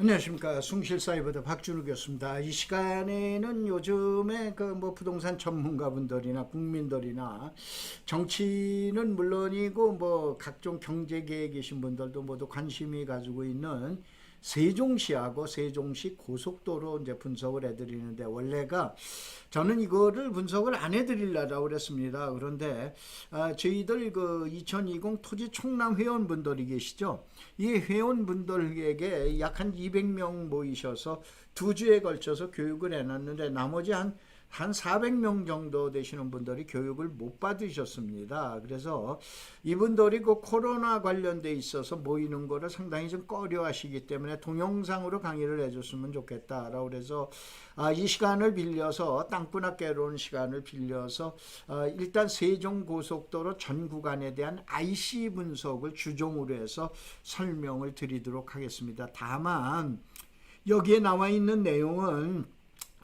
안녕하십니까. 숭실사이버대 박준우 교수입니다. 이 시간에는 요즘에 부동산 전문가분들이나 국민들이나 정치는 물론이고 각종 경제 계획 계신 분들도 모두 관심이 가지고 있는 세종시하고 세종시 고속도로 이제 분석을 해드리는데, 원래가 저는 이거를 분석을 안 해드리려고 그랬습니다. 그런데 저희들 2020 토지 총남 회원분들이 계시죠. 이 회원분들에게 약 한 200명 모이셔서 2주에 걸쳐서 교육을 해놨는데, 나머지 한 400명 정도 되시는 분들이 교육을 못 받으셨습니다. 그래서 이분들이 코로나 관련돼 있어서 모이는 거를 상당히 좀 꺼려 하시기 때문에 동영상으로 강의를 해줬으면 좋겠다라고 그래서 이 시간을 빌려서, 땅구나 깨로는 시간을 빌려서 일단 세종고속도로 전 구간에 대한 IC 분석을 주종으로 해서 설명을 드리도록 하겠습니다. 다만 여기에 나와 있는 내용은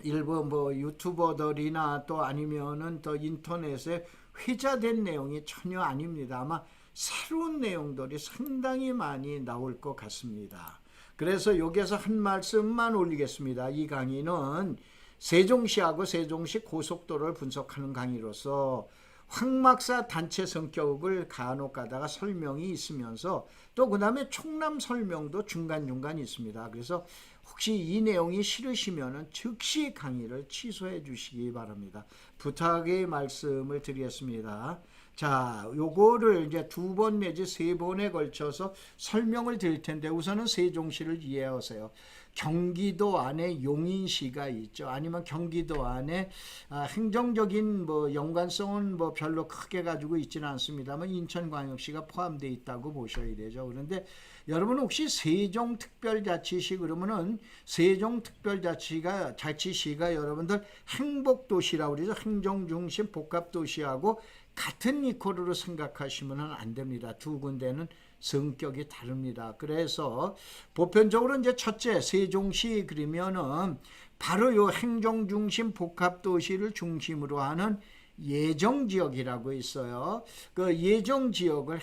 일부 유튜버들이나 또 아니면은 또 인터넷에 회자된 내용이 전혀 아닙니다. 아마 새로운 내용들이 상당히 많이 나올 것 같습니다. 그래서 여기에서 한 말씀만 올리겠습니다. 이 강의는 세종시하고 세종시 고속도로를 분석하는 강의로서 황막사 단체 성격을 간혹 가다가 설명이 있으면서 또 그 다음에 총남 설명도 중간중간 있습니다. 그래서 혹시 이 내용이 싫으시면 즉시 강의를 취소해 주시기 바랍니다. 부탁의 말씀을 드리겠습니다. 자, 요거를 이제 2번 내지 3번에 걸쳐서 설명을 드릴 텐데, 우선은 세종시를 이해하세요. 경기도 안에 용인시가 있죠. 아니면 경기도 안에 행정적인 연관성은 별로 크게 가지고 있지는 않습니다만 인천광역시가 포함되어 있다고 보셔야 되죠. 그런데 여러분 혹시 세종특별자치시 그러면은 세종특별자치시가 여러분들 행복도시라고 그러죠. 행정중심 복합도시하고 같은 이퀄으로 생각하시면 안 됩니다. 두 군데는 성격이 다릅니다. 그래서 보편적으로 이제 첫째 세종시 그러면은 바로 요 행정중심 복합도시를 중심으로 하는 예정지역이라고 있어요. 그 예정지역을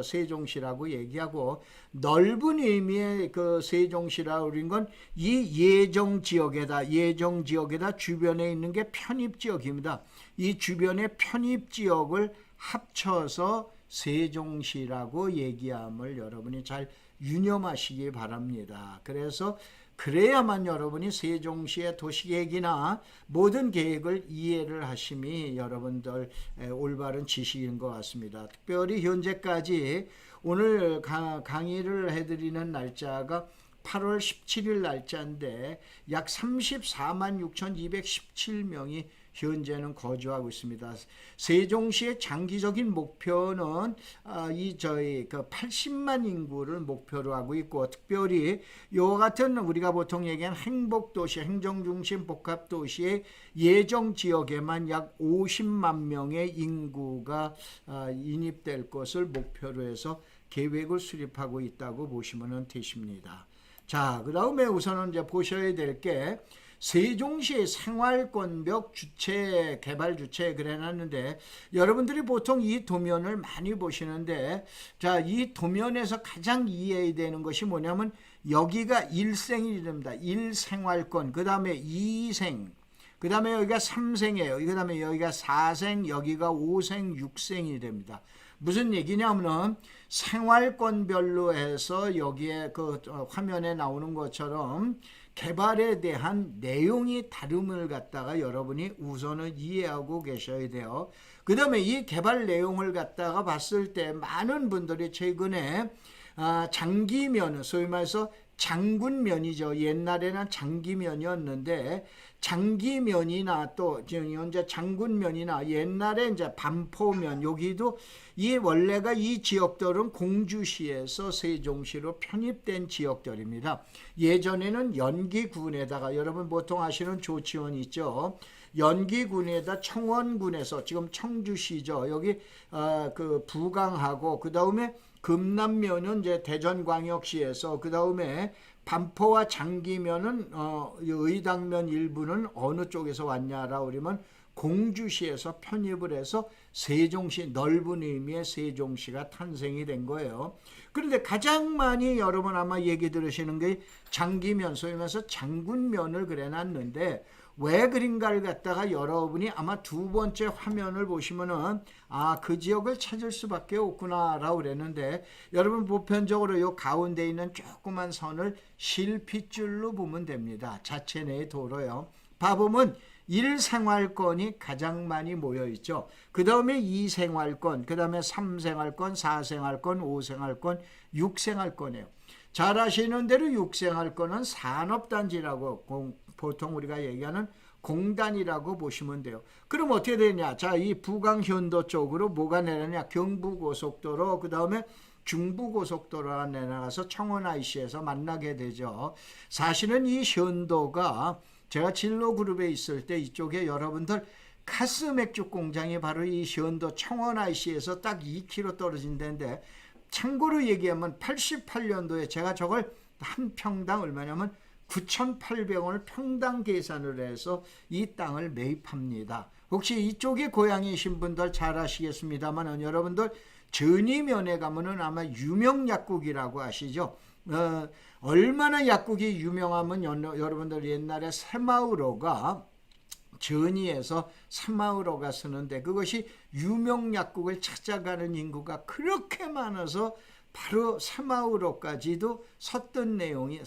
세종시라고 얘기하고, 넓은 의미의 그 세종시라고 그린 건 이 예정지역에다 주변에 있는 게 편입지역입니다. 이 주변의 편입지역을 합쳐서 세종시라고 얘기함을 여러분이 잘 유념하시기 바랍니다. 그래야만 여러분이 세종시의 도시계획이나 모든 계획을 이해를 하심이 여러분들 올바른 지식인 것 같습니다. 특별히 현재까지 오늘 강의를 해드리는 날짜가 8월 17일 날짜인데 약 34만 6,217명이 현재는 거주하고 있습니다. 세종시의 장기적인 목표는 저희 80만 인구를 목표로 하고 있고, 특별히 요 같은 우리가 보통 얘기하는 행복도시, 행정중심 복합도시의 예정 지역에만 약 50만 명의 인구가 인입될 것을 목표로 해서 계획을 수립하고 있다고 보시면 되십니다. 자, 그 다음에 우선은 이제 보셔야 될 게 세종시의 생활권벽 주체, 개발 주체 그래 놨는데, 여러분들이 보통 이 도면을 많이 보시는데, 자, 이 도면에서 가장 이해해야 되는 것이 뭐냐면 여기가 1생이 됩니다. 1생활권, 그 다음에 2생, 그 다음에 여기가 3생이에요. 그 다음에 여기가 4생, 여기가 5생, 6생이 됩니다. 무슨 얘기냐면은 생활권별로 해서 여기에 화면에 나오는 것처럼 개발에 대한 내용이 다름을 갖다가 여러분이 우선은 이해하고 계셔야 돼요. 그 다음에 이 개발 내용을 갖다가 봤을 때 많은 분들이 최근에 장기면, 소위 말해서 장군면이죠. 옛날에는 장기면이었는데 장기면이나 또 현재 장군면이나 옛날에 이제 반포면, 여기도 원래가 이 지역들은 공주시에서 세종시로 편입된 지역들입니다. 예전에는 연기군에다가, 여러분 보통 아시는 조치원 있죠. 연기군에다 청원군에서, 지금 청주시죠. 여기 부강하고, 그 다음에 금남면은 이제 대전광역시에서, 그 다음에 반포와 장기면은 의당면 일부는 어느 쪽에서 왔냐라고 그러면 공주시에서 편입을 해서 세종시, 넓은 의미의 세종시가 탄생이 된 거예요. 그런데 가장 많이 여러분 아마 얘기 들으시는 게 장기면, 소위 말해서 장군면을 그려놨는데 왜 그린가를 갖다가 여러분이 아마 두 번째 화면을 보시면은 그 지역을 찾을 수밖에 없구나라고 그랬는데, 여러분 보편적으로 이 가운데 있는 조그만 선을 실핏줄로 보면 됩니다. 자체 내의 도로요. 봐보면 1생활권이 가장 많이 모여 있죠. 그 다음에 2생활권, 그 다음에 3생활권, 4생활권, 5생활권, 6생활권이에요. 잘 아시는 대로 6생활권은 산업단지라고 보통 우리가 얘기하는 공단이라고 보시면 돼요. 그럼 어떻게 되냐? 자, 이 부강현도 쪽으로 뭐가 내려냐? 경부고속도로, 그 다음에 중부고속도로가 내려가서 청원 IC에서 만나게 되죠. 사실은 이 현도가 제가 진로그룹에 있을 때 이쪽에 여러분들 카스맥주 공장이 바로 이 현도 청원 IC에서 딱 2km 떨어진 데인데, 참고로 얘기하면 88년도에 제가 저걸 한 평당 얼마냐면 9,800원을 평당 계산을 해서 이 땅을 매입합니다. 혹시 이쪽에 고향이신 분들 잘 아시겠습니다만, 여러분들 전이면에 가면은 아마 유명약국이라고 아시죠? 얼마나 약국이 유명하면 여러분들 옛날에 새마을호가 전이에서 새마을호가 쓰는데, 그것이 유명약국을 찾아가는 인구가 그렇게 많아서 바로 새마을호까지도 섰던 내용이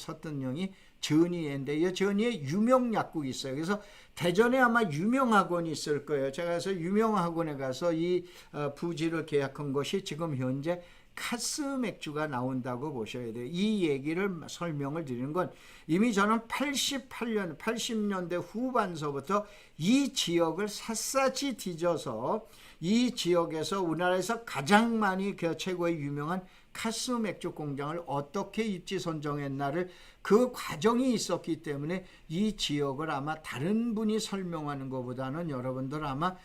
전이인데, 이 전이에 유명약국이 있어요. 그래서 대전에 아마 유명학원이 있을 거예요. 제가 그래서 유명학원에 가서 이 부지를 계약한 것이 지금 현재 카스맥주가 나온다고 보셔야 돼요. 이 얘기를 설명을 드리는 건, 이미 저는 80년대 후반서부터 이 지역을 샅샅이 뒤져서 이 지역에서 우리나라에서 가장 많이 최고의 유명한 카스맥주 공장을 어떻게 입지 선정했나를 그 과정이 있었기 때문에 이 지역을 아마 다른 분이 설명하는 것보다는 여러분들 아마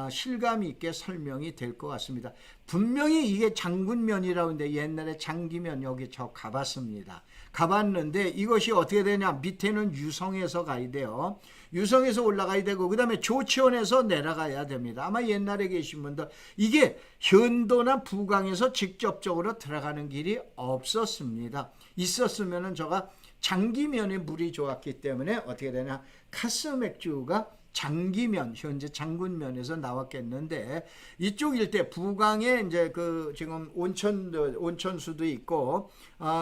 실감 있게 설명이 될 것 같습니다. 분명히 이게 장군면이라고 하는데, 옛날에 장기면 여기 저 가봤습니다. 가봤는데 이것이 어떻게 되냐? 밑에는 유성에서 가야 돼요. 유성에서 올라가야 되고, 그 다음에 조치원에서 내려가야 됩니다. 아마 옛날에 계신 분들, 이게 현도나 부강에서 직접적으로 들어가는 길이 없었습니다. 있었으면은 제가 장기면에 물이 좋았기 때문에 어떻게 되냐? 카스맥주가 장기면, 현재 장군면에서 나왔겠는데, 이쪽 일대 부강에 이제 그 지금 온천수도 있고,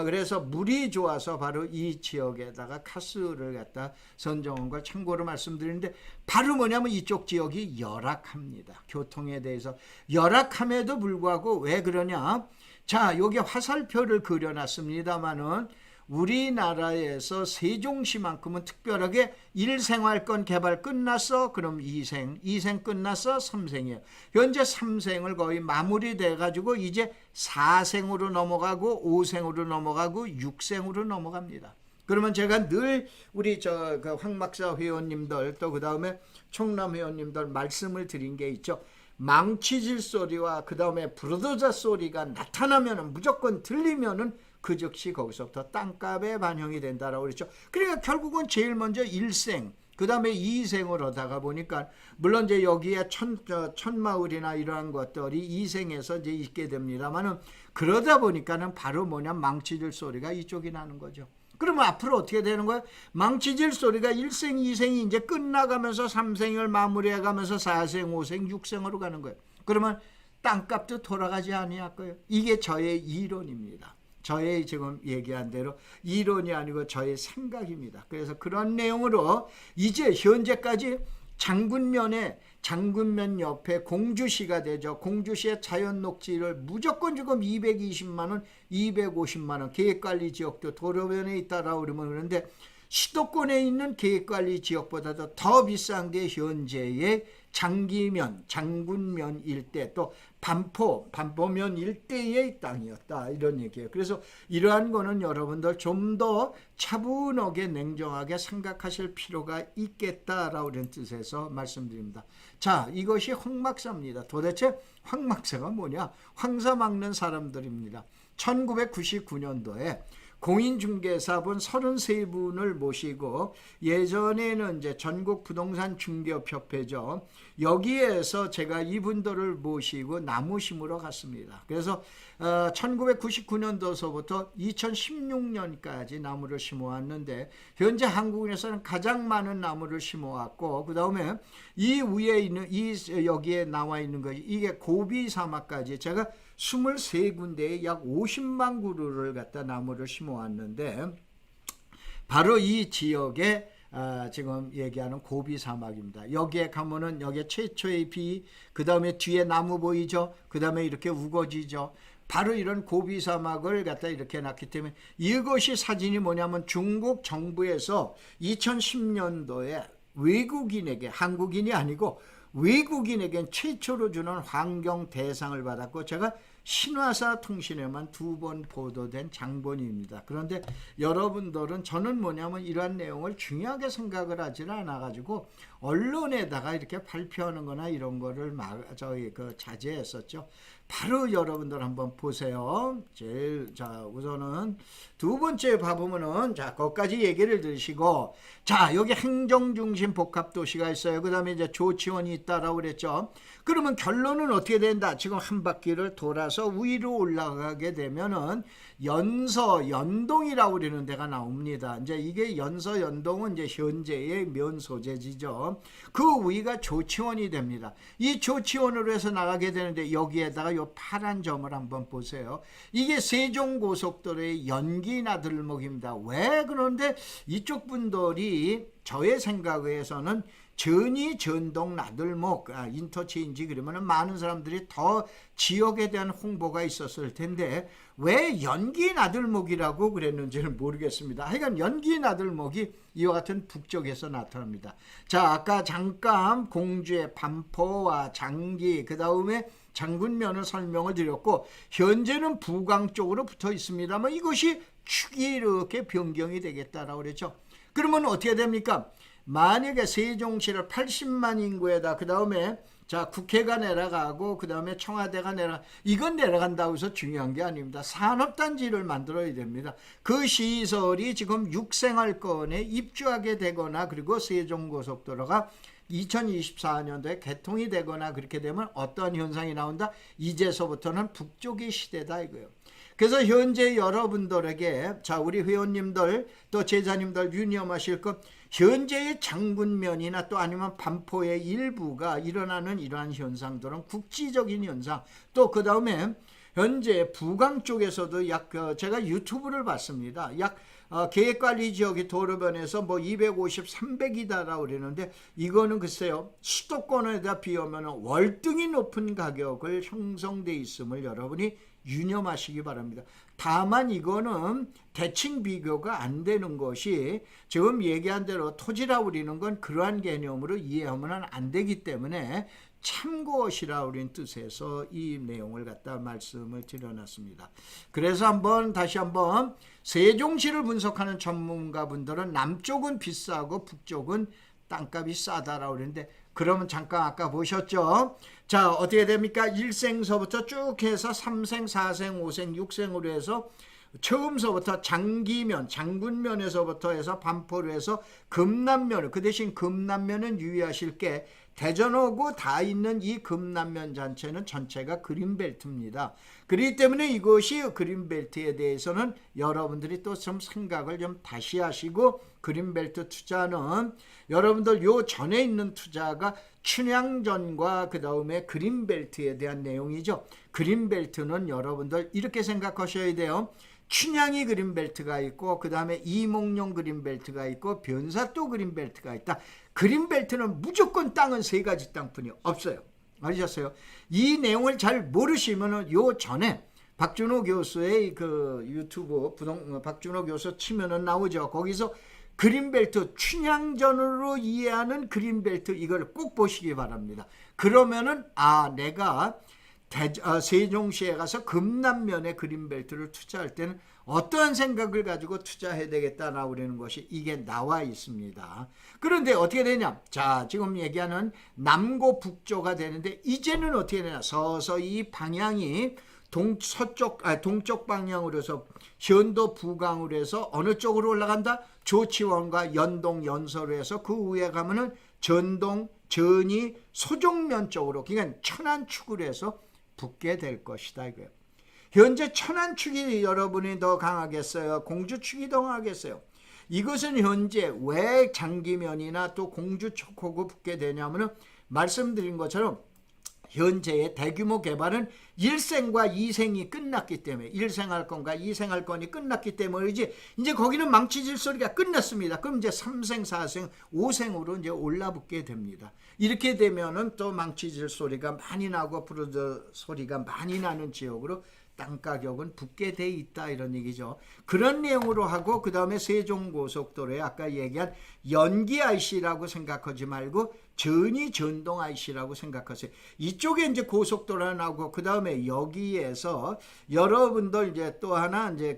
그래서 물이 좋아서 바로 이 지역에다가 카스를 갖다 선정한 걸 참고로 말씀드리는데, 바로 뭐냐면 이쪽 지역이 열악합니다. 교통에 대해서 열악함에도 불구하고 왜 그러냐? 자, 여기 화살표를 그려놨습니다만은, 우리나라에서 세종시만큼은 특별하게 1생활권 개발 끝났어. 그럼 2생 끝났어. 3생이에요. 현재 3생을 거의 마무리돼 가지고 이제 4생으로 넘어가고 5생으로 넘어가고 6생으로 넘어갑니다. 그러면 제가 늘 우리 그 황박사 회원님들, 또 그 다음에 총남 회원님들 말씀을 드린 게 있죠. 망치질 소리와 그 다음에 부르도자 소리가 나타나면은, 무조건 들리면은 그 즉시 거기서부터 땅값에 반영이 된다라고 그랬죠. 그러니까 결국은 제일 먼저 1생, 그 다음에 2생을 하다가 보니까, 물론 이제 여기에 천마을이나 이러한 것들이 2생에서 이제 있게 됩니다만은, 그러다 보니까는 바로 뭐냐, 망치질 소리가 이쪽이 나는 거죠. 그러면 앞으로 어떻게 되는 거예요? 망치질 소리가 1생, 2생이 이제 끝나가면서 3생을 마무리해가면서 4생, 5생, 6생으로 가는 거예요. 그러면 땅값도 돌아가지 아니할 거예요. 이게 저의 이론입니다. 저의 지금 얘기한 대로 이론이 아니고 저의 생각입니다. 그래서 그런 내용으로 이제 현재까지 장군면 옆에 공주시가 되죠. 공주시의 자연녹지를 무조건 지금 220만 원, 250만 원, 계획관리 지역도 도로변에 있다라고 그러는데, 수도권에 있는 계획관리 지역보다도 더 비싼 게 현재의 장기면, 장군면 일대, 또 반포면 일대의 땅이었다, 이런 얘기예요. 그래서 이러한 거는 여러분들 좀 더 차분하게 냉정하게 생각하실 필요가 있겠다라고 그런 뜻에서 말씀드립니다. 자, 이것이 황막사입니다. 도대체 황막사가 뭐냐? 황사 막는 사람들입니다. 1999년도에 공인중개사분 33분을 모시고 예전에는 이제 전국 부동산 중개업협회죠. 여기에서 제가 이분들을 모시고 나무 심으러 갔습니다. 그래서 1999년도서부터 2016년까지 나무를 심어왔는데 현재 한국에서는 가장 많은 나무를 심어왔고 그 다음에 이 위에 있는 여기에 나와 있는 거 이게 고비 사막까지 제가 23군데에 약 50만 그루를 갖다 나무를 심어왔는데 바로 이 지역에 지금 얘기하는 고비 사막입니다. 여기에 가면은 여기에 최초의 비, 그 다음에 뒤에 나무 보이죠? 그 다음에 이렇게 우거지죠? 바로 이런 고비 사막을 갖다 이렇게 놨기 때문에 이것이 사진이 뭐냐면 중국 정부에서 2010년도에 외국인에게 한국인이 아니고 외국인에겐 최초로 주는 환경 대상을 받았고 제가 신화사 통신에만 2번 보도된 장본입니다. 그런데 여러분들은 저는 뭐냐면 이러한 내용을 중요하게 생각을 하지는 않아가지고 언론에다가 이렇게 발표하는 거나 이런 거를 자제했었죠. 바로 여러분들 한번 보세요. 우선은 두 번째 봐보면은 거기까지 얘기를 들으시고 여기 행정중심 복합도시가 있어요. 그 다음에 이제 조치원이 있다라고 그랬죠. 그러면 결론은 어떻게 된다? 지금 한 바퀴를 돌아서 위로 올라가게 되면은 연동이라고 그러는 데가 나옵니다. 이제 이게 연동은 이제 현재의 면소재지죠. 그 위가 조치원이 됩니다. 이 조치원으로 해서 나가게 되는데 여기에다가 요 파란 점을 한번 보세요. 이게 세종고속도로의 연기나들목입니다. 왜 그런데 이쪽 분들이 저의 생각에서는 전이 전동 나들목 인터체인지 그러면 많은 사람들이 더 지역에 대한 홍보가 있었을 텐데 왜 연기 나들목이라고 그랬는지는 모르겠습니다. 하여간 연기 나들목이 이와 같은 북쪽에서 나타납니다. 아까 잠깐 공주의 반포와 장기 그 다음에 장군면을 설명을 드렸고 현재는 부강 쪽으로 붙어 있습니다만 이것이 축이 이렇게 변경이 되겠다라고 그랬죠. 그러면 어떻게 됩니까? 만약에 세종시를 80만 인구에다 그 다음에 국회가 내려가고 그 다음에 청와대가 이건 내려간다고 해서 중요한 게 아닙니다. 산업단지를 만들어야 됩니다. 그 시설이 지금 육생활권에 입주하게 되거나 그리고 세종고속도로가 2024년도에 개통이 되거나 그렇게 되면 어떤 현상이 나온다? 이제서부터는 북쪽의 시대다 이거예요. 그래서 현재 여러분들에게 우리 회원님들 또 제자님들 유념하실 것 현재의 장군면이나 또 아니면 반포의 일부가 일어나는 이러한 현상들은 국지적인 현상 또 그 다음에 현재 부강 쪽에서도 제가 유튜브를 봤습니다. 계획관리지역이 도로변에서 250, 300이다라고 그러는데 이거는 글쎄요 수도권에다 비하면 월등히 높은 가격을 형성돼 있음을 여러분이 유념하시기 바랍니다. 다만 이거는 대칭 비교가 안 되는 것이 지금 얘기한 대로 토지라고 우리는 건 그러한 개념으로 이해하면 안 되기 때문에 참고시라 우린 뜻에서 이 내용을 갖다 말씀을 드려놨습니다. 그래서 다시 한번 세종시를 분석하는 전문가분들은 남쪽은 비싸고 북쪽은 땅값이 싸다라고 그러는데 그러면 잠깐 아까 보셨죠? 어떻게 됩니까? 1생서부터 쭉 해서 3생, 4생, 5생, 6생으로 해서 처음서부터 장기면, 장군면에서부터 해서 반포로 해서 금남면, 그 대신 금남면은 유의하실 게 대전하고 다 있는 이 금남면 자체는 전체가 그린벨트입니다. 그렇기 때문에 이것이 그린벨트에 대해서는 여러분들이 또 좀 생각을 좀 다시 하시고 그린벨트 투자는 여러분들 요 전에 있는 투자가 춘향전과 그 다음에 그린벨트에 대한 내용이죠. 그린벨트는 여러분들 이렇게 생각하셔야 돼요. 춘향이 그린벨트가 있고 그 다음에 이몽룡 그린벨트가 있고 변사또 그린벨트가 있다. 그린벨트는 무조건 땅은 3가지 땅뿐이 없어요. 알으셨어요? 이 내용을 잘 모르시면은 요 전에 박준호 교수의 그 유튜브 박준호 교수 치면은 나오죠. 거기서 그린벨트 춘향전으로 이해하는 그린벨트 이걸 꼭 보시기 바랍니다. 그러면은 내가 세종시에 가서 금남면에 그린벨트를 투자할 때는 어떠한 생각을 가지고 투자해야 되겠다라고 그러는 것이 이게 나와 있습니다. 그런데 어떻게 되냐? 지금 얘기하는 남고 북조가 되는데 이제는 어떻게 되냐? 서서히 방향이 동쪽 방향으로 해서 현도 부강으로 해서 어느 쪽으로 올라간다? 조치원과 연동 연서로 해서 그 위에 가면은 전동, 전이, 소종면 쪽으로, 그러니까 천안축으로 해서 붙게 될 것이다 이거예요. 현재 천안축이 여러분이 더 강하겠어요? 공주축이 더 강하겠어요? 이것은 현재 왜 장기면이나 또 공주축하고 붙게 되냐면은 말씀드린 것처럼 현재의 대규모 개발은 1생과 2생이 끝났기 때문에 1생 할건과 2생 할건이 끝났기 때문이지 이제 거기는 망치질 소리가 끝났습니다. 그럼 이제 3생, 4생, 5생으로 이제 올라붙게 됩니다. 이렇게 되면은 또 망치질 소리가 많이 나고 부르드 소리가 많이 나는 지역으로 땅 가격은 붙게 돼 있다 이런 얘기죠. 그런 내용으로 하고 그 다음에 세종고속도로에 아까 얘기한 연기 IC라고 생각하지 말고 전이 전동 IC라고 생각하세요. 이쪽에 이제 고속도로가 나오고 그 다음에 여기에서 여러분들 이제 또 하나 이제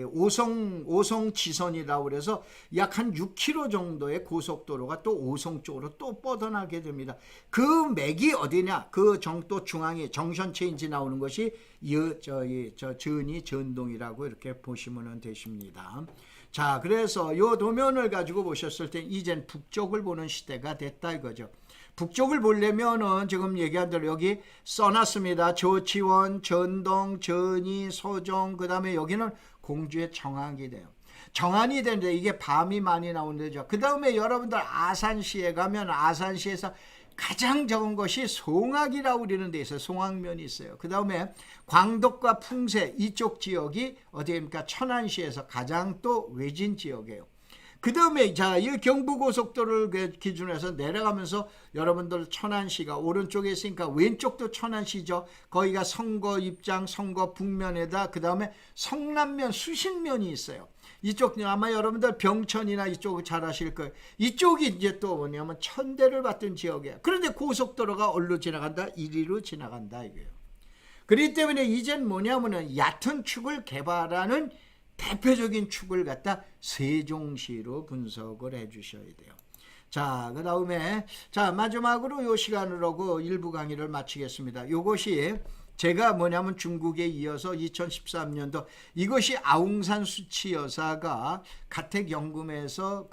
오송 지선이라고 그래서 약 한 6km 정도의 고속도로가 또 오송 쪽으로 또 뻗어나게 됩니다. 그 맥이 어디냐? 그 정도 중앙에 정션 체인지 나오는 것이 전이 전동이라고 이렇게 보시면 되십니다. 자, 그래서 요 도면을 가지고 보셨을 때 이젠 북쪽을 보는 시대가 됐다 이거죠. 북쪽을 보려면은 지금 얘기한 대로 여기 써놨습니다. 조치원, 전동, 전이, 소종, 그 다음에 여기는 공주의 정안이 돼요. 정안이 되는데 이게 밤이 많이 나오는 데죠. 그 다음에 여러분들 아산시에 가면 아산시에서 가장 적은 것이 송악이라고 그러는 데 있어요. 송악면이 있어요. 그 다음에 광덕과 풍세 이쪽 지역이 어디입니까? 천안시에서 가장 또 외진 지역이에요. 그 다음에 자, 이 경부고속도로를 기준으로 해서 내려가면서 여러분들 천안시가 오른쪽에 있으니까 왼쪽도 천안시죠. 거기가 성거 입장, 성거 북면에다 그 다음에 성남면, 수신면이 있어요. 이쪽 아마 여러분들 병천이나 이쪽 잘 아실 거예요. 이쪽이 이제 또 뭐냐면 천대를 받던 지역이에요. 그런데 고속도로가 어디로 지나간다? 이리로 지나간다 이거예요. 그렇기 때문에 이젠 뭐냐면은 얕은 축을 개발하는 대표적인 축을 갖다 세종시로 분석을 해 주셔야 돼요. 자, 그 다음에 자 마지막으로 요 시간으로 그 일부 강의를 마치겠습니다. 요것이 제가 뭐냐면 중국에 이어서 2013년도 이것이 아웅산 수치 여사가 가택연금에서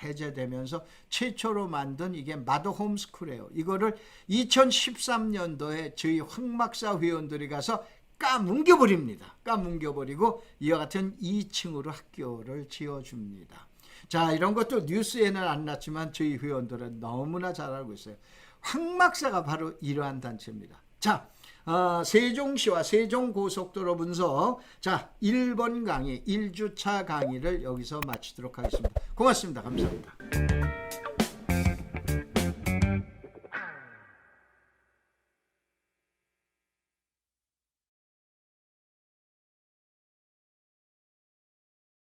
해제되면서 최초로 만든 이게 마더 홈스쿨이에요. 이거를 2013년도에 저희 황막사 회원들이 가서 까뭉겨버립니다. 까뭉겨버리고 이와 같은 2층으로 학교를 지어줍니다. 자, 이런 것도 뉴스에는 안 났지만 저희 회원들은 너무나 잘 알고 있어요. 황막사가 바로 이러한 단체입니다. 자, 세종시와 세종고속도로 분석. 자, 1번 강의, 1주차 강의를 여기서 마치도록 하겠습니다. 고맙습니다. 감사합니다.